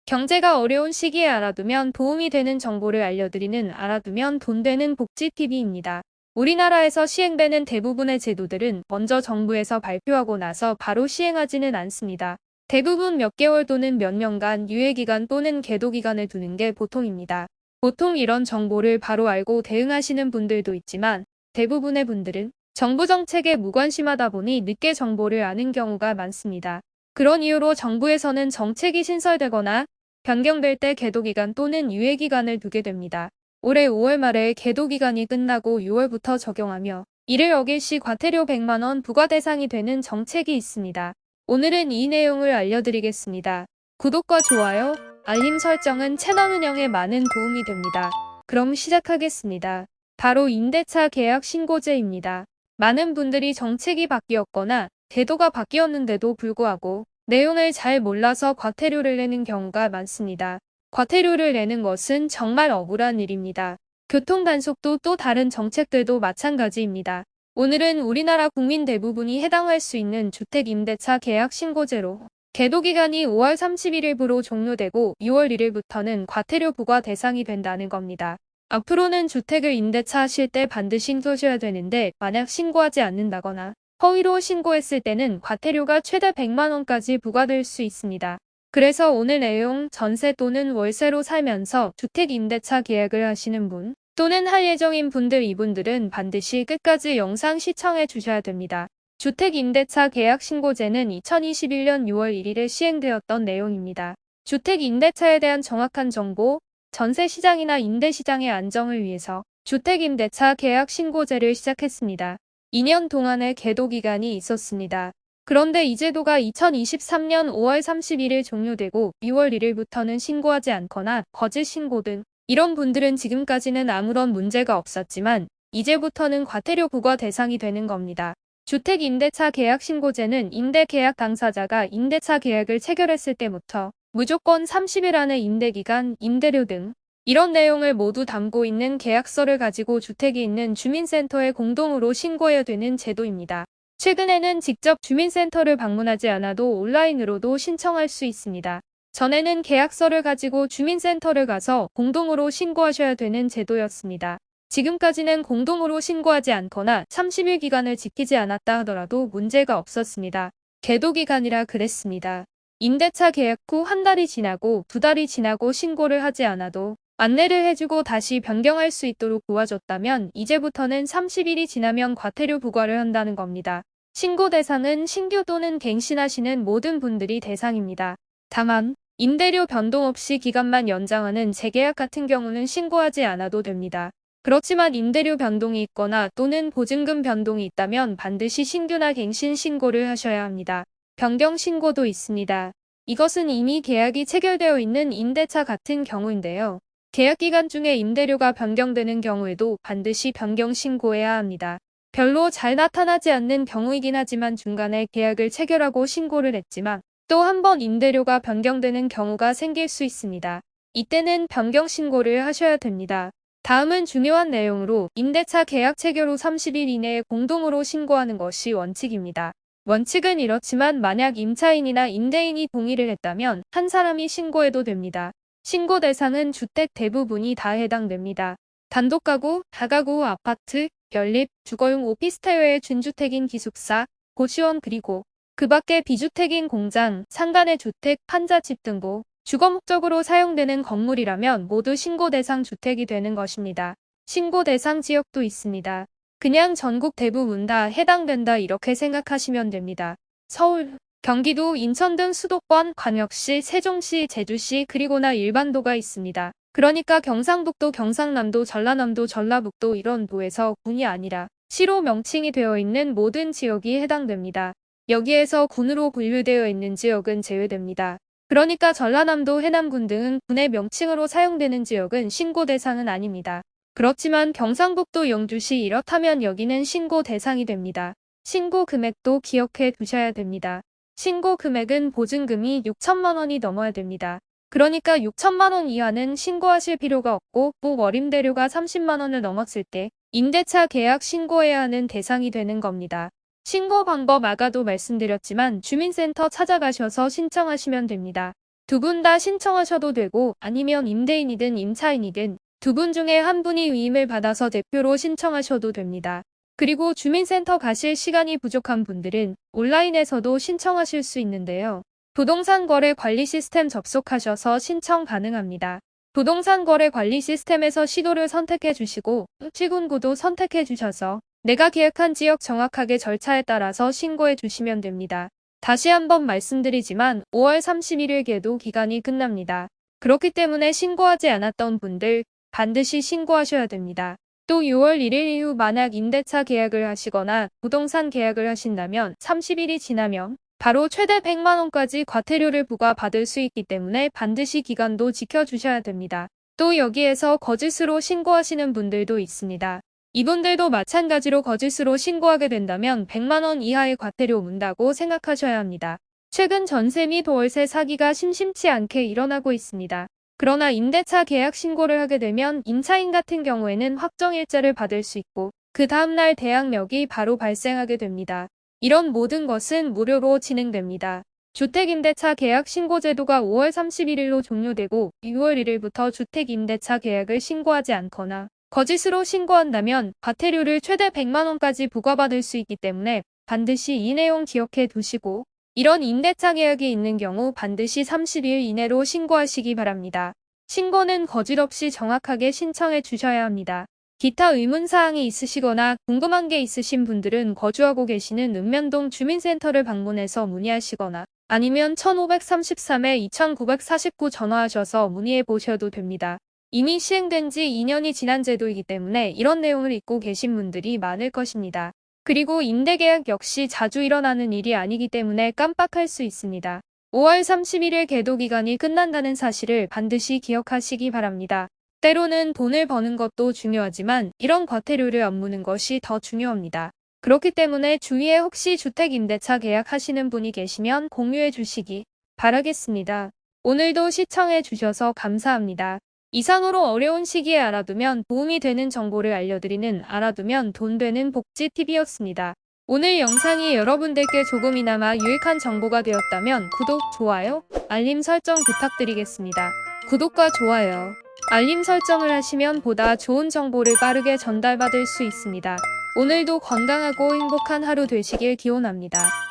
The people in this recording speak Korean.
경제가 어려운 시기에 알아두면 도움이 되는 정보를 알려드리는 알아두면 돈 되는 복지TV입니다. 우리나라에서 시행되는 대부분의 제도들은 먼저 정부에서 발표하고 나서 바로 시행하지는 않습니다. 대부분 몇 개월 또는 몇 년간 유예기간 또는 계도기간을 두는 게 보통입니다. 보통 이런 정보를 바로 알고 대응하시는 분들도 있지만 대부분의 분들은 정부 정책에 무관심하다 보니 늦게 정보를 아는 경우가 많습니다. 그런 이유로 정부에서는 정책이 신설되거나 변경될 때 계도기간 또는 유예기간을 두게 됩니다. 올해 5월 말에 계도기간이 끝나고 6월부터 적용하며 이를 어길 시 과태료 100만 원 부과 대상이 되는 정책이 있습니다. 오늘은 이 내용을 알려드리겠습니다. 구독과 좋아요, 알림 설정은 채널 운영에 많은 도움이 됩니다. 그럼 시작하겠습니다. 바로 임대차 계약 신고제입니다. 많은 분들이 정책이 바뀌었거나 제도가 바뀌었는데도 불구하고 내용을 잘 몰라서 과태료를 내는 경우가 많습니다. 과태료를 내는 것은 정말 억울한 일입니다. 교통단속도 또 다른 정책들도 마찬가지입니다. 오늘은 우리나라 국민 대부분이 해당할 수 있는 주택임대차 계약 신고제로 계도기간이 5월 31일부로 종료되고 6월 1일부터는 과태료 부과 대상이 된다는 겁니다. 앞으로는 주택을 임대차 하실 때 반드시 신고하셔야 되는데 만약 신고하지 않는다거나 허위로 신고했을 때는 과태료가 최대 100만 원까지 부과될 수 있습니다. 그래서 오늘 내용 전세 또는 월세로 살면서 주택 임대차 계약을 하시는 분 또는 할 예정인 분들 이분들은 반드시 끝까지 영상 시청해 주셔야 됩니다. 주택 임대차 계약 신고제는 2021년 6월 1일에 시행되었던 내용입니다. 주택 임대차에 대한 정확한 정보, 전세 시장이나 임대 시장의 안정을 위해서 주택 임대차 계약 신고제를 시작했습니다. 2년 동안의 계도기간이 있었습니다. 그런데 이 제도가 2023년 5월 31일 종료되고 6월 1일부터는 신고하지 않거나 거짓 신고 등 이런 분들은 지금까지는 아무런 문제가 없었지만 이제부터는 과태료 부과 대상이 되는 겁니다. 주택 임대차 계약 신고제는 임대 계약 당사자가 임대차 계약을 체결했을 때부터 무조건 30일 안에 임대기간, 임대료 등 이런 내용을 모두 담고 있는 계약서를 가지고 주택이 있는 주민센터에 공동으로 신고해야 되는 제도입니다. 최근에는 직접 주민센터를 방문하지 않아도 온라인으로도 신청할 수 있습니다. 전에는 계약서를 가지고 주민센터를 가서 공동으로 신고하셔야 되는 제도였습니다. 지금까지는 공동으로 신고하지 않거나 30일 기간을 지키지 않았다 하더라도 문제가 없었습니다. 계도기간이라 그랬습니다. 임대차 계약 후 한 달이 지나고 두 달이 지나고 신고를 하지 않아도 안내를 해주고 다시 변경할 수 있도록 도와줬다면 이제부터는 30일이 지나면 과태료 부과를 한다는 겁니다. 신고 대상은 신규 또는 갱신하시는 모든 분들이 대상입니다. 다만 임대료 변동 없이 기간만 연장하는 재계약 같은 경우는 신고하지 않아도 됩니다. 그렇지만 임대료 변동이 있거나 또는 보증금 변동이 있다면 반드시 신규나 갱신 신고를 하셔야 합니다. 변경 신고도 있습니다. 이것은 이미 계약이 체결되어 있는 임대차 같은 경우인데요. 계약기간 중에 임대료가 변경되는 경우에도 반드시 변경 신고해야 합니다. 별로 잘 나타나지 않는 경우이긴 하지만 중간에 계약을 체결하고 신고를 했지만 또 한 번 임대료가 변경되는 경우가 생길 수 있습니다. 이때는 변경 신고를 하셔야 됩니다. 다음은 중요한 내용으로 임대차 계약 체결 후 30일 이내에 공동으로 신고하는 것이 원칙입니다. 원칙은 이렇지만 만약 임차인이나 임대인이 동의를 했다면 한 사람이 신고해도 됩니다. 신고 대상은 주택 대부분이 다 해당됩니다. 단독가구, 다가구, 아파트, 연립, 주거용 오피스텔 외에 준주택인 기숙사, 고시원 그리고 그 밖에 비주택인 공장, 상가내 주택, 판자집 등고 주거 목적으로 사용되는 건물이라면 모두 신고 대상 주택이 되는 것입니다. 신고 대상 지역도 있습니다. 그냥 전국 대부분 다 해당된다 이렇게 생각하시면 됩니다. 서울, 경기도, 인천 등 수도권, 광역시, 세종시, 제주시 그리고나 일반도가 있습니다. 그러니까 경상북도, 경상남도, 전라남도, 전라북도 이런 도에서 군이 아니라 시로 명칭이 되어 있는 모든 지역이 해당됩니다. 여기에서 군으로 분류되어 있는 지역은 제외됩니다. 그러니까 전라남도, 해남군 등은 군의 명칭으로 사용되는 지역은 신고 대상은 아닙니다. 그렇지만 경상북도, 영주시 이렇다면 여기는 신고 대상이 됩니다. 신고 금액도 기억해 두셔야 됩니다. 신고 금액은 보증금이 6천만 원이 넘어야 됩니다. 그러니까 6천만 원 이하는 신고하실 필요가 없고 월임대료가 30만 원을 넘었을 때 임대차 계약 신고해야 하는 대상이 되는 겁니다. 신고 방법 아까도 말씀드렸지만 주민센터 찾아가셔서 신청하시면 됩니다. 두 분 다 신청하셔도 되고 아니면 임대인이든 임차인이든 두 분 중에 한 분이 위임을 받아서 대표로 신청하셔도 됩니다. 그리고 주민센터 가실 시간이 부족한 분들은 온라인에서도 신청하실 수 있는데요. 부동산 거래 관리 시스템 접속하셔서 신청 가능합니다. 부동산 거래 관리 시스템에서 시도를 선택해 주시고 시군구도 선택해 주셔서 내가 계약한 지역 정확하게 절차에 따라서 신고해 주시면 됩니다. 다시 한번 말씀드리지만 5월 31일 계도 기간이 끝납니다. 그렇기 때문에 신고하지 않았던 분들 반드시 신고하셔야 됩니다. 또 6월 1일 이후 만약 임대차 계약을 하시거나 부동산 계약을 하신다면 30일이 지나면 바로 최대 100만 원까지 과태료를 부과받을 수 있기 때문에 반드시 기간도 지켜주셔야 됩니다. 또 여기에서 거짓으로 신고하시는 분들도 있습니다. 이분들도 마찬가지로 거짓으로 신고하게 된다면 100만 원 이하의 과태료 문다고 생각하셔야 합니다. 최근 전세 및 월세 사기가 심심치 않게 일어나고 있습니다. 그러나 임대차 계약 신고를 하게 되면 임차인 같은 경우에는 확정일자를 받을 수 있고 그 다음날 대항력이 바로 발생하게 됩니다. 이런 모든 것은 무료로 진행됩니다. 주택임대차 계약 신고 제도가 5월 31일로 종료되고 6월 1일부터 주택임대차 계약을 신고하지 않거나 거짓으로 신고한다면 과태료를 최대 100만 원까지 부과받을 수 있기 때문에 반드시 이 내용 기억해 두시고 이런 임대차 계약이 있는 경우 반드시 30일 이내로 신고하시기 바랍니다. 신고는 거짓 없이 정확하게 신청해 주셔야 합니다. 기타 의문사항이 있으시거나 궁금한 게 있으신 분들은 거주하고 계시는 읍면동 주민센터를 방문해서 문의하시거나 아니면 1533-2949 전화하셔서 문의해 보셔도 됩니다. 이미 시행된 지 2년이 지난 제도이기 때문에 이런 내용을 잊고 계신 분들이 많을 것입니다. 그리고 임대계약 역시 자주 일어나는 일이 아니기 때문에 깜빡할 수 있습니다. 5월 31일 계도 기간이 끝난다는 사실을 반드시 기억하시기 바랍니다. 때로는 돈을 버는 것도 중요하지만 이런 과태료를 안 무는 것이 더 중요합니다. 그렇기 때문에 주위에 혹시 주택임대차 계약하시는 분이 계시면 공유해 주시기 바라겠습니다. 오늘도 시청해 주셔서 감사합니다. 이상으로 어려운 시기에 알아두면 도움이 되는 정보를 알려드리는 알아두면 돈 되는 복지TV였습니다. 오늘 영상이 여러분들께 조금이나마 유익한 정보가 되었다면 구독, 좋아요, 알림 설정 부탁드리겠습니다. 구독과 좋아요, 알림 설정을 하시면 보다 좋은 정보를 빠르게 전달받을 수 있습니다. 오늘도 건강하고 행복한 하루 되시길 기원합니다.